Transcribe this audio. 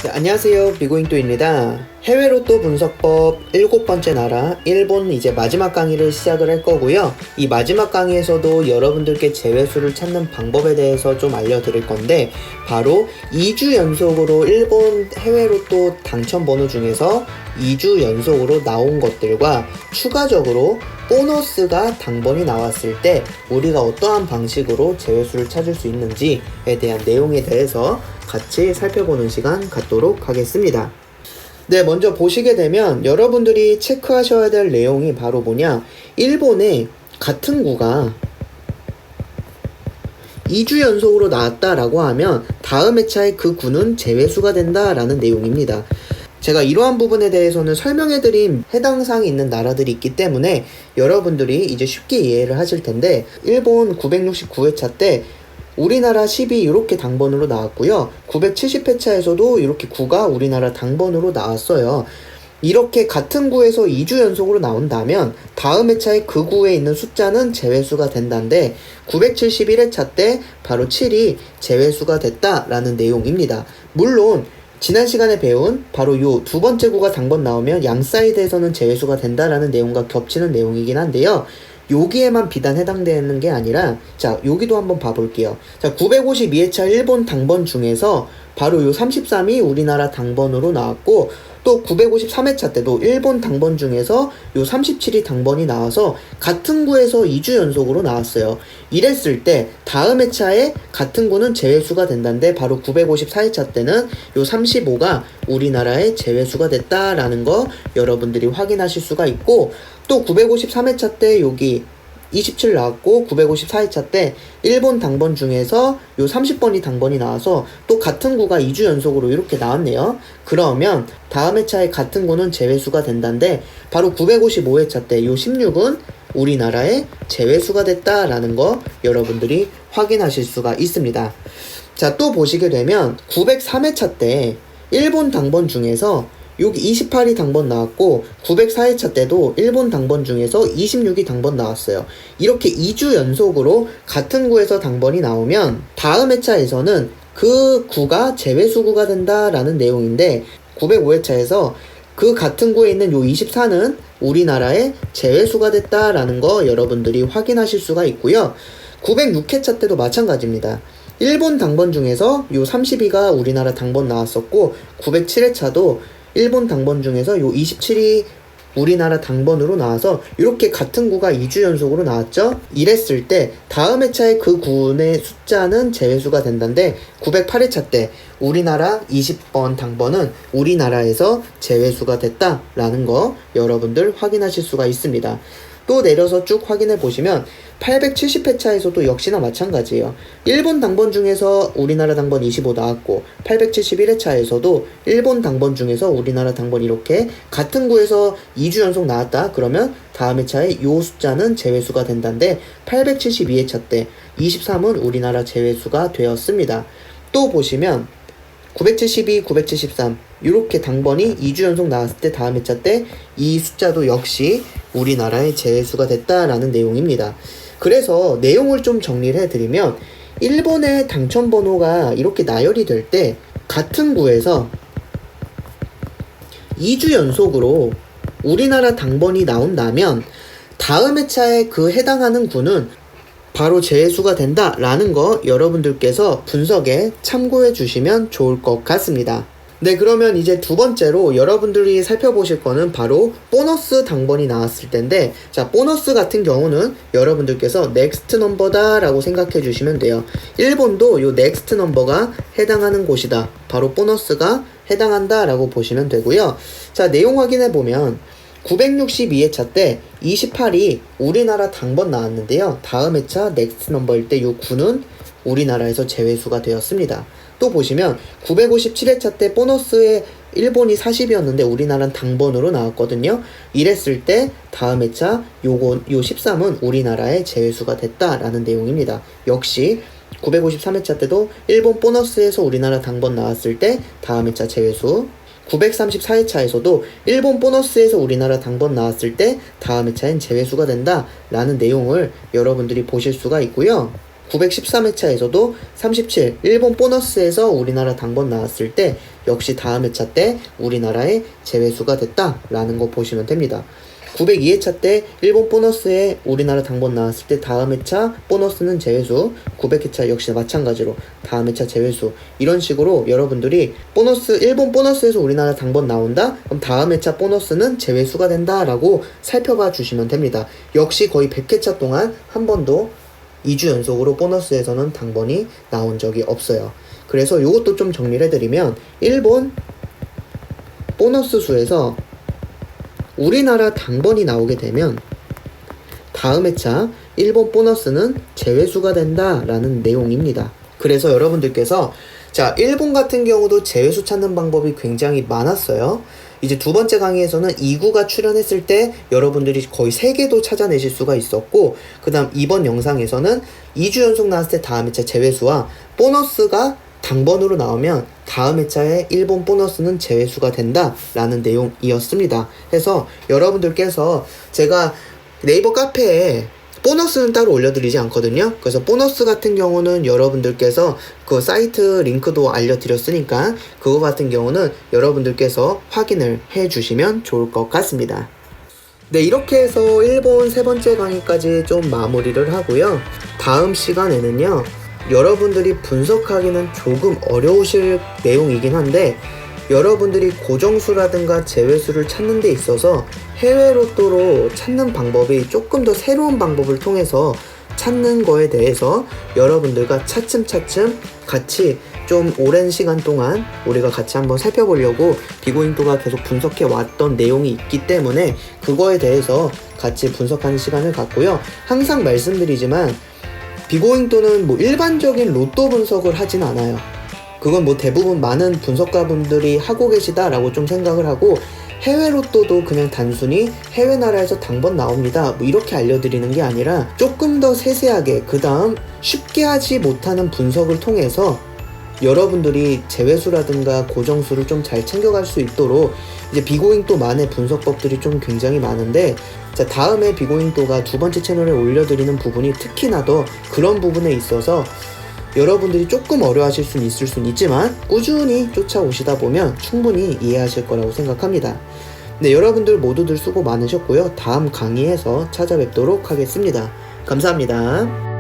네, 안녕하세요. 비고잉또입니다. 해외 로또 분석법 7번째 나라 일본 이제 마지막 강의를 시작을 할 거고요. 이 마지막 강의에서도 여러분들께 제외수를 찾는 방법에 대해서 좀 알려드릴 건데, 바로 2주 연속으로 일본 해외 로또 당첨 번호 중에서 2주 연속으로 나온 것들과 추가적으로 보너스가 당번이 나왔을 때 우리가 어떠한 방식으로 제외수를 찾을 수 있는지에 대한 내용에 대해서 같이 살펴보는 시간 갖도록 하겠습니다. 네, 먼저 보시게 되면 여러분들이 체크하셔야 될 내용이 바로 뭐냐, 일본의 같은 구가 2주 연속으로 나왔다라고 하면 다음 회차에 그 구는 제외수가 된다라는 내용입니다. 제가 이러한 부분에 대해서는 설명해드린 해당 사항이 있는 나라들이 있기 때문에 여러분들이 이제 쉽게 이해를 하실 텐데, 일본 969회차 때 우리나라 10이 이렇게 당번으로 나왔고요. 970회차에서도 이렇게 9가 우리나라 당번으로 나왔어요. 이렇게 같은 구에서 2주 연속으로 나온다면 다음 회차에 그 구에 있는 숫자는 제외수가 된다는데, 971회차 때 바로 7이 제외수가 됐다라는 내용입니다. 물론 지난 시간에 배운 바로 요 두 번째 구가 당번 나오면 양 사이드에서는 제외수가 된다라는 내용과 겹치는 내용이긴 한데요. 여기에만 비단 해당되는 게 아니라, 자, 여기도 한번 봐볼게요. 자, 952회차 일본 당번 중에서 바로 요 33이 우리나라 당번으로 나왔고, 또 953회차 때도 일본 당번 중에서 요 37이 당번이 나와서 같은 구에서 2주 연속으로 나왔어요. 이랬을 때 다음 회차에 같은 구는 제외수가 된다는데, 바로 954회차 때는 요 35가 우리나라의 제외수가 됐다라는 거 여러분들이 확인하실 수가 있고, 또 953회차 때 여기 27 나왔고, 954회차 때 일본 당번 중에서 요 30번이 당번이 나와서 또 같은 구가 2주 연속으로 이렇게 나왔네요. 그러면 다음 회차에 같은 구는 제외수가 된다는데, 바로 955회차 때 요 16은 우리나라의 제외수가 됐다라는 거 여러분들이 확인하실 수가 있습니다. 자, 또 보시게 되면 903회차 때 일본 당번 중에서 여기 28이 당번 나왔고, 904회차 때도 일본 당번 중에서 26이 당번 나왔어요. 이렇게 2주 연속으로 같은 구에서 당번이 나오면 다음 회차에서는 그 구가 제외수구가 된다라는 내용인데, 905회차에서 그 같은 구에 있는 요 24는 우리나라의 제외수가 됐다라는 거 여러분들이 확인하실 수가 있고요. 906회차 때도 마찬가지입니다. 일본 당번 중에서 요 32가 우리나라 당번 나왔었고, 907회차도 일본 당번 중에서 요 27이 우리나라 당번으로 나와서 이렇게 같은 구가 2주 연속으로 나왔죠. 이랬을 때 다음 회차에 그 구의 숫자는 제외수가 된다는데, 908회차 때 우리나라 20번 당번은 우리나라에서 제외수가 됐다라는 거 여러분들 확인하실 수가 있습니다. 또 내려서 쭉 확인해 보시면 870회차에서도 역시나 마찬가지예요. 일본 당번 중에서 우리나라 당번 25 나왔고, 871회차에서도 일본 당번 중에서 우리나라 당번 이렇게 같은 구에서 2주 연속 나왔다 그러면 다음 회차에 요 숫자는 제외수가 된다는데, 872회차 때 23은 우리나라 제외수가 되었습니다. 또 보시면 972, 973 이렇게 당번이 2주 연속 나왔을 때 다음 회차 때 이 숫자도 역시 우리나라의 제외수가 됐다라는 내용입니다. 그래서 내용을 좀 정리를 해드리면, 일본의 당첨번호가 이렇게 나열이 될 때 같은 구에서 2주 연속으로 우리나라 당번이 나온다면 다음 회차에 그 해당하는 구는 바로 제외수가 된다라는 거 여러분들께서 분석에 참고해 주시면 좋을 것 같습니다. 네, 그러면 이제 두 번째로 여러분들이 살펴보실 거는 바로 보너스 당번이 나왔을 텐데, 자, 보너스 같은 경우는 여러분들께서 넥스트 넘버다 라고 생각해 주시면 돼요. 일본도 요 넥스트 넘버가 해당하는 곳이다, 바로 보너스가 해당한다 라고 보시면 되고요. 자, 내용 확인해 보면 962회차 때 28이 우리나라 당번 나왔는데요. 다음 회차 넥스트 넘버일 때 요 9는 우리나라에서 제외수가 되었습니다. 또 보시면 957회차 때 보너스에 일본이 40이었는데 우리나라는 당번으로 나왔거든요. 이랬을 때 다음 회차 요 13은 우리나라의 제외수가 됐다라는 내용입니다. 역시 953회차 때도 일본 보너스에서 우리나라 당번 나왔을 때 다음 회차 제외수, 934회차에서도 일본 보너스에서 우리나라 당번 나왔을 때 다음 회차엔 제외수가 된다 라는 내용을 여러분들이 보실 수가 있고요. 913회차에서도 37 일본 보너스에서 우리나라 당번 나왔을 때 역시 다음 회차 때 우리나라의 제외수가 됐다라는 거 보시면 됩니다. 902회차 때 일본 보너스에 우리나라 당번 나왔을 때 다음 회차 보너스는 제외수, 900회차 역시 마찬가지로 다음 회차 제외수, 이런 식으로 여러분들이 일본 보너스에서 우리나라 당번 나온다? 그럼 다음 회차 보너스는 제외수가 된다 라고 살펴봐 주시면 됩니다. 역시 거의 100회차 동안 한 번도 2주 연속으로 보너스에서는 당번이 나온 적이 없어요. 그래서 이것도 좀 정리를 해드리면 일본 보너스 수에서 우리나라 당번이 나오게 되면 다음 회차 일본 보너스는 제외수가 된다라는 내용입니다. 그래서 여러분들께서 자, 일본 같은 경우도 제외수 찾는 방법이 굉장히 많았어요. 이제 두 번째 강의에서는 2구가 출연했을 때 여러분들이 거의 3개도 찾아내실 수가 있었고, 그 다음 이번 영상에서는 2주 연속 나왔을 때 다음 회차 제외수와 보너스가 당번으로 나오면 다음 회차에 일본 보너스는 제외수가 된다 라는 내용이었습니다. 그래서 여러분들께서 제가 네이버 카페에 보너스는 따로 올려드리지 않거든요. 그래서 보너스 같은 경우는 여러분들께서 그 사이트 링크도 알려드렸으니까 그거 같은 경우는 여러분들께서 확인을 해주시면 좋을 것 같습니다. 네, 이렇게 해서 일본 세 번째 강의까지 좀 마무리를 하고요. 다음 시간에는요, 여러분들이 분석하기는 조금 어려우실 내용이긴 한데 여러분들이 고정수라든가 제외수를 찾는 데 있어서 해외 로또로 찾는 방법이 조금 더 새로운 방법을 통해서 찾는 거에 대해서 여러분들과 차츰차츰 같이 좀 오랜 시간 동안 우리가 같이 한번 살펴보려고 비고잉도가 계속 분석해 왔던 내용이 있기 때문에 그거에 대해서 같이 분석하는 시간을 갖고요. 항상 말씀드리지만 비고잉도는 뭐 일반적인 로또 분석을 하진 않아요. 그건 뭐 대부분 많은 분석가분들이 하고 계시다라고 좀 생각을 하고, 해외 로또도 그냥 단순히 해외 나라에서 당번 나옵니다 뭐 이렇게 알려드리는 게 아니라 조금 더 세세하게, 그 다음 쉽게 하지 못하는 분석을 통해서 여러분들이 제외수라든가 고정수를 좀 잘 챙겨갈 수 있도록 이제 비고잉도만의 분석법들이 좀 굉장히 많은데, 자, 다음에 비고잉도가 두 번째 채널에 올려드리는 부분이 특히나 더 그런 부분에 있어서 여러분들이 조금 어려워하실 수는 있을 수는 있지만 꾸준히 쫓아오시다 보면 충분히 이해하실 거라고 생각합니다. 네, 여러분들 모두들 수고 많으셨고요. 다음 강의에서 찾아뵙도록 하겠습니다. 감사합니다.